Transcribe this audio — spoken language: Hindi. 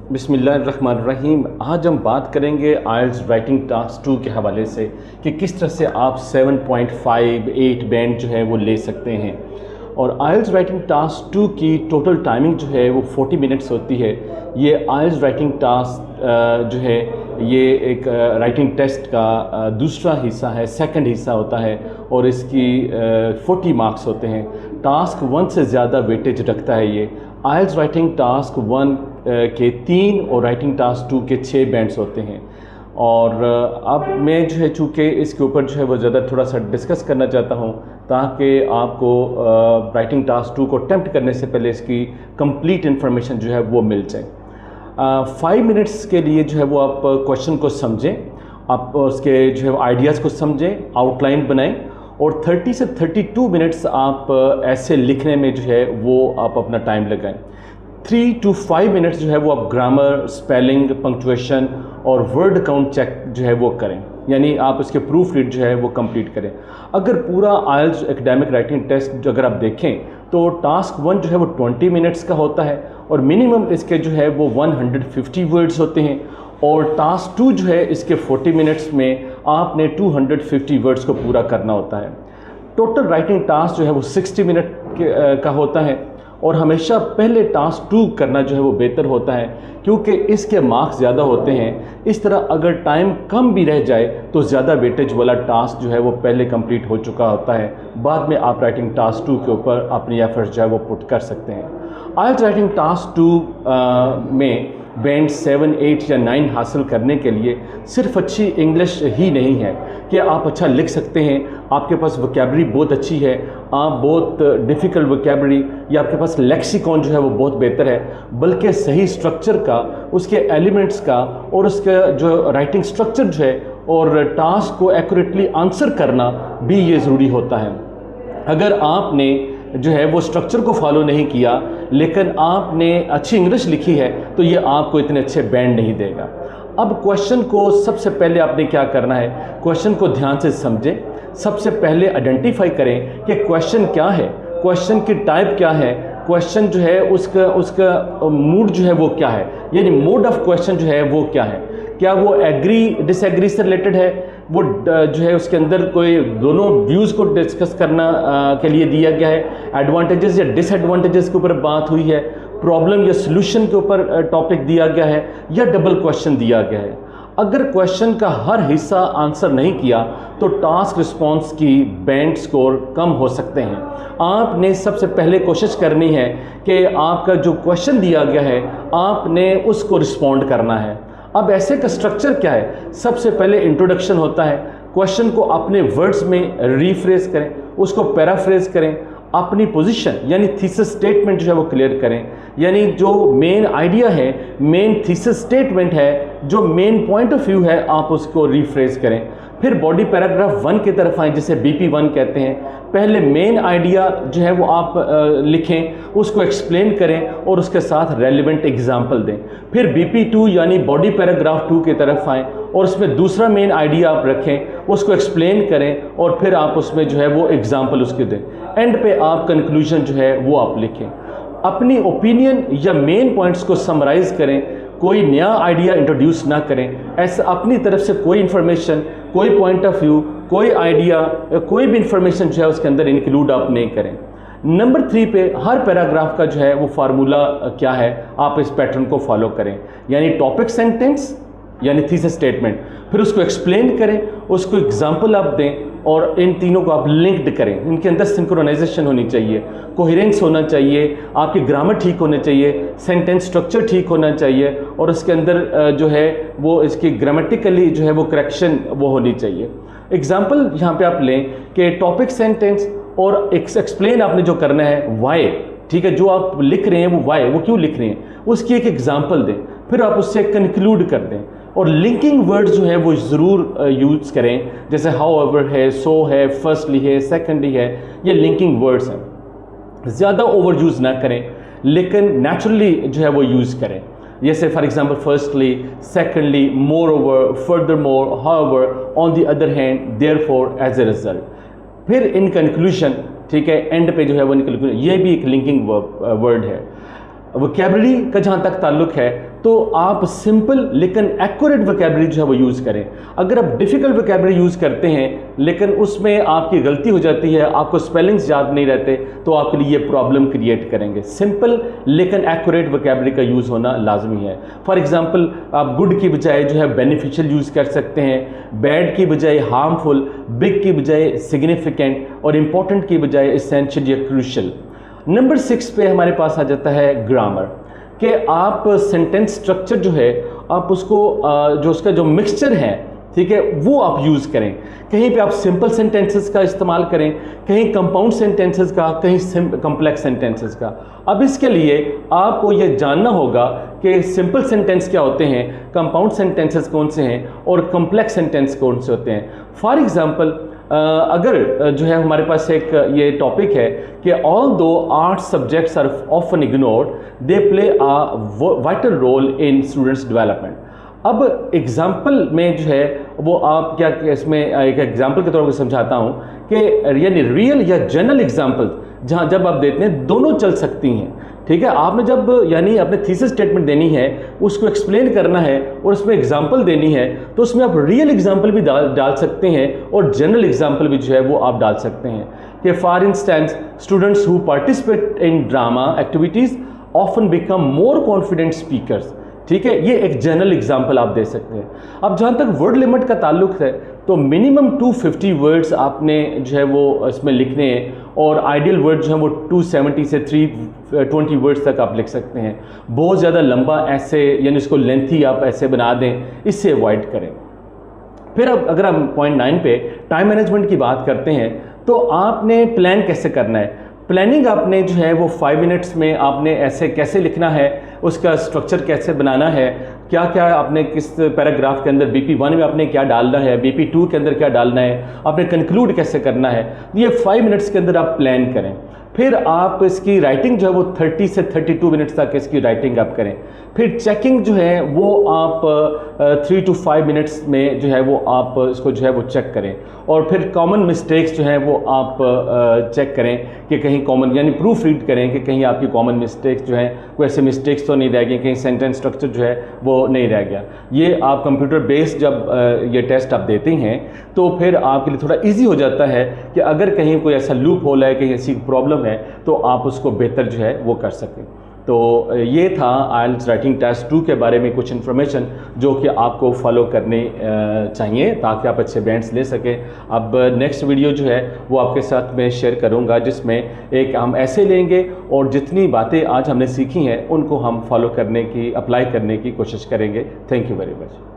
बिस्मिल्लाहिर्रहमानिर्रहीम। आज हम बात करेंगे आइल्स राइटिंग टास्क 2 के हवाले से कि किस तरह से आप 7.58 बैंड जो है वो ले सकते हैं। और आइल्स राइटिंग टास्क 2 की टोटल टाइमिंग जो है वो 40 मिनट्स होती है। ये आइल्स राइटिंग टास्क जो है ये एक राइटिंग टेस्ट का दूसरा हिस्सा है, सेकंड हिस्सा होता है और इसकी 40 मार्क्स होते हैं। टास्क 1 से ज़्यादा वेटेज रखता है ये। आइल्स राइटिंग टास्क 1 के 3 और राइटिंग टास्क 2 के 6 बैंड्स होते हैं। और अब मैं जो है चूँकि इसके ऊपर जो है वो ज़्यादा थोड़ा सा डिस्कस करना चाहता हूँ ताकि आपको राइटिंग टास्क 2 को अटेम्प्ट करने से पहले इसकी कंप्लीट इन्फॉर्मेशन जो है वो मिल जाए। 5 मिनट्स के लिए जो है वो आप क्वेश्चन को समझें, आप उसके जो है आइडियाज़ को समझें, आउटलाइन बनाएं और 30 से 32 मिनट्स आप ऐसे लिखने में जो है वो आप अपना टाइम लगाएं। 3 to 5 मिनट्स जो है वो आप ग्रामर, स्पेलिंग, पंक्चुएशन और वर्ड काउंट चेक जो है वो करें, यानी आप उसके प्रूफ रीड जो है वो कंप्लीट करें। अगर पूरा आइल्स एकेडमिक राइटिंग टेस्ट अगर आप देखें तो टास्क 1 जो है वो 20 मिनट्स का होता है और मिनिमम इसके जो है वो 150 वर्ड्स होते हैं और टास्क 2 जो है इसके 40 मिनट्स में आपने 250 वर्ड्स को पूरा करना होता है। टोटल राइटिंग टास्क जो है वो 60 मिनट का होता है और हमेशा पहले टास्क 2 करना जो है वो बेहतर होता है क्योंकि इसके मार्क्स ज़्यादा होते हैं। इस तरह अगर टाइम कम भी रह जाए तो ज़्यादा वेटेज वाला टास्क जो है वो पहले कंप्लीट हो चुका होता है, बाद में आप राइटिंग टास्क 2 के ऊपर अपनी एफर्ट्स जो है वो पुट कर सकते हैं। आइल्स राइटिंग टास्क 2 में बैंड 7, 8 या 9 हासिल करने के लिए सिर्फ अच्छी इंग्लिश ही नहीं है कि आप अच्छा लिख सकते हैं, आपके पास वोकैबलरी बहुत अच्छी है, आप बहुत डिफ़िकल्ट वोकैबलरी या आपके पास लेक्सिकॉन जो है वो बहुत बेहतर है, बल्कि सही स्ट्रक्चर का, उसके एलिमेंट्स का और उसका जो राइटिंग स्ट्रक्चर जो है और टास्क को एक्यूरेटली आंसर करना भी ये ज़रूरी होता है। अगर आपने जो है वो स्ट्रक्चर को फॉलो नहीं किया लेकिन आपने अच्छी इंग्लिश लिखी है तो ये आपको इतने अच्छे बैंड नहीं देगा। अब क्वेश्चन को सबसे पहले आपने क्या करना है, क्वेश्चन को ध्यान से समझें। सबसे पहले आइडेंटिफाई करें कि क्वेश्चन क्या है, क्वेश्चन की टाइप क्या है, क्वेश्चन जो है उसका मूड जो है वो क्या है, यानी मोड ऑफ क्वेश्चन जो है वो क्या है। क्या वो एग्री डिसएग्री से रिलेटेड है, वो जो है उसके अंदर कोई दोनों व्यूज़ को डिस्कस करना के लिए दिया गया है, एडवांटेजेस या डिसएडवांटेजेस के ऊपर बात हुई है, प्रॉब्लम या सॉल्यूशन के ऊपर टॉपिक दिया गया है या डबल क्वेश्चन दिया गया है। अगर क्वेश्चन का हर हिस्सा आंसर नहीं किया तो टास्क रिस्पॉन्स की बैंड स्कोर कम हो सकते हैं। आपने सबसे पहले कोशिश करनी है कि आपका जो क्वेश्चन दिया गया है आपने उसको रिस्पॉन्ड करना है। अब ऐसे का स्ट्रक्चर क्या है, सबसे पहले इंट्रोडक्शन होता है, क्वेश्चन को अपने वर्ड्स में रीफ्रेज करें, उसको पैराफ्रेज करें, अपनी पोजीशन यानी थीसिस स्टेटमेंट जो है वो क्लियर करें, यानी जो मेन आइडिया है, मेन थीसिस स्टेटमेंट है, जो मेन पॉइंट ऑफ व्यू है, आप उसको रीफ्रेज करें। फिर बॉडी पैराग्राफ 1 की तरफ आएँ जिसे BP1 कहते हैं। पहले मेन आइडिया जो है वो आप लिखें, उसको एक्सप्लेन करें और उसके साथ रेलिवेंट एग्जाम्पल दें। फिर BP2 यानी बॉडी पैराग्राफ 2 की तरफ आएँ और उसमें दूसरा मेन आइडिया आप रखें, उसको एक्सप्लेन करें और फिर आप उसमें जो है वो एग्जाम्पल उसके दें। एंड पे आप कंक्लूजन जो है वो आप लिखें। अपनी ओपिनियन या मेन पॉइंट्स को समराइज़ करें, कोई नया आइडिया इंट्रोड्यूस ना करें। ऐसा अपनी तरफ से कोई इन्फॉर्मेशन, कोई पॉइंट ऑफ व्यू, कोई आइडिया, कोई भी इंफॉर्मेशन जो है उसके अंदर इंक्लूड आप नहीं करें। नंबर 3 पे हर पैराग्राफ का जो है वो फार्मूला क्या है, आप इस पैटर्न को फॉलो करें, यानी टॉपिक सेंटेंस यानी थीसिस स्टेटमेंट, फिर उसको एक्सप्लेन करें, उसको एग्जाम्पल आप दें और इन तीनों को आप लिंक्ड करें। इनके अंदर सिंक्रोनाइजेशन होनी चाहिए, कोहेरेंस होना चाहिए, आपकी ग्रामर ठीक होने चाहिए, सेंटेंस स्ट्रक्चर ठीक होना चाहिए और उसके अंदर जो है वो इसकी ग्रामेटिकली जो है वो करेक्शन वो होनी चाहिए। एग्जाम्पल यहाँ पे आप लें कि टॉपिक सेंटेंस और एक्सप्लेन आपने जो करना है वाई, ठीक है, जो आप लिख रहे हैं वो वाई, वो क्यों लिख रहे हैं, उसकी एक एग्जाम्पल दें, फिर आप उससे कंक्लूड कर दें। और लिंकिंग वर्ड्स जो है वो ज़रूर यूज़ करें, जैसे हाउएवर है, सो है, फर्स्टली है, सेकेंडली है, ये लिंकिंग वर्ड्स हैं। ज़्यादा ओवर यूज़ ना करें लेकिन नेचुरली जो है वो यूज़ करें, जैसे for example firstly, secondly, moreover, furthermore, however, on the other hand, therefore, as a result. फिर इन कंक्लूजन, ठीक है, एंड पे जो है वो कंक्लूजन, ये भी एक लिंकिंग वर्ड है। वोकैबुलरी का जहाँ तक ताल्लुक है तो आप सिंपल लेकिन एक्यूरेट वोकैबुलरी जो है वो यूज़ करें। अगर आप डिफ़िकल्ट वोकैबुलरी यूज़ करते हैं लेकिन उसमें आपकी गलती हो जाती है, आपको स्पेलिंग्स याद नहीं रहते, तो आपके लिए ये प्रॉब्लम क्रिएट करेंगे। सिंपल लेकिन एक्यूरेट वोकैबुलरी का यूज़ होना लाजमी है। फॉर एग्जांपल, आप गुड की बजाय जो है बेनिफिशियल यूज़ कर सकते हैं, बैड की बजाय हार्मफुल, बिग की बजाय सिग्निफिकेंट और इम्पॉर्टेंट की बजाय एसेंशियल या क्रूशियल। नंबर 6 पे हमारे पास आ जाता है ग्रामर, कि आप सेंटेंस स्ट्रक्चर जो है आप उसको जो उसका जो मिक्सचर है, ठीक है, वो आप यूज़ करें। कहीं पे आप सिंपल सेंटेंसेस का इस्तेमाल करें, कहीं कंपाउंड सेंटेंसेस का, कहीं कॉम्प्लेक्स सेंटेंसेस का। अब इसके लिए आपको ये जानना होगा कि सिंपल सेंटेंस क्या होते हैं, कंपाउंड सेंटेंसेस कौन से हैं और कॉम्प्लेक्स सेंटेंस कौन से होते हैं। फॉर एग्जांपल, अगर जो है हमारे पास एक ये टॉपिक है कि although art subjects are often ignored, they play a vital role in students development. अब एग्जाम्पल में जो है वो आप क्या, इसमें एक एग्जाम्पल के तौर पर समझाता हूँ कि यानी रियल या जनरल एग्जाम्पल जहाँ जब आप देते हैं दोनों चल सकती हैं, ठीक है। आपने जब यानी अपने थीसिस स्टेटमेंट देनी है, उसको एक्सप्लेन करना है और उसमें एग्जाम्पल देनी है, तो उसमें आप रियल एग्जाम्पल भी डाल सकते हैं और जनरल एग्जाम्पल भी जो है वो आप डाल सकते हैं। कि for instance, students who participate in drama activities often become more confident speakers, ठीक है। ये एक जनरल एग्जाम्पल आप दे सकते हैं। अब जहाँ तक वर्ड लिमिट का ताल्लुक है, तो मिनिमम 250 वर्ड्स आपने जो है वो इसमें लिखने हैं और आइडियल वर्ड जो है वो 270 से 320 वर्ड्स तक आप लिख सकते हैं। बहुत ज़्यादा लंबा ऐसे यानी इसको लेंथी आप ऐसे बना दें, इससे अवॉइड करें। फिर अब अगर हम पॉइंट 9 पे टाइम मैनेजमेंट की बात करते हैं, तो आपने प्लान कैसे करना है। प्लानिंग आपने जो है वो 5 मिनट्स में आपने ऐसे कैसे लिखना है, उसका स्ट्रक्चर कैसे बनाना है, क्या क्या आपने किस पैराग्राफ के अंदर BP1 में आपने क्या डालना है, BP2 के अंदर क्या डालना है, आपने कंक्लूड कैसे करना है, ये 5 मिनट्स के अंदर आप प्लान करें। फिर आप इसकी राइटिंग जो है वो 30 से 32 मिनट्स तक इसकी राइटिंग आप करें। फिर चेकिंग जो है वो आप 3 to 5 मिनट्स में जो है वो आप इसको जो है वो चेक करें। और फिर कॉमन मिस्टेक्स जो हैं वो आप चेक करें कि कहीं कॉमन यानी प्रूफ रीड करें कि कहीं आपकी कॉमन मिस्टेक्स जो हैं कोई ऐसे मिस्टेक्स तो नहीं रह गई, कहीं सेंटेंस स्ट्रक्चर जो है वो नहीं रह गया। ये आप कंप्यूटर बेस्ड जब ये टेस्ट आप देते हैं तो फिर आपके लिए थोड़ा इजी हो जाता है कि अगर कहीं कोई ऐसा लूप होल है, कहीं ऐसी प्रॉब्लम है, तो आप उसको बेहतर जो है वो कर सकें। तो ये था आइल्स राइटिंग टेस्ट 2 के बारे में कुछ इन्फॉर्मेशन जो कि आपको फॉलो करने चाहिए ताकि आप अच्छे बैंड्स ले सकें। अब नेक्स्ट वीडियो जो है वो आपके साथ मैं शेयर करूंगा, जिसमें एक हम ऐसे लेंगे और जितनी बातें आज हमने सीखी हैं उनको हम फॉलो करने की, अप्लाई करने की कोशिश करेंगे। Thank you very much.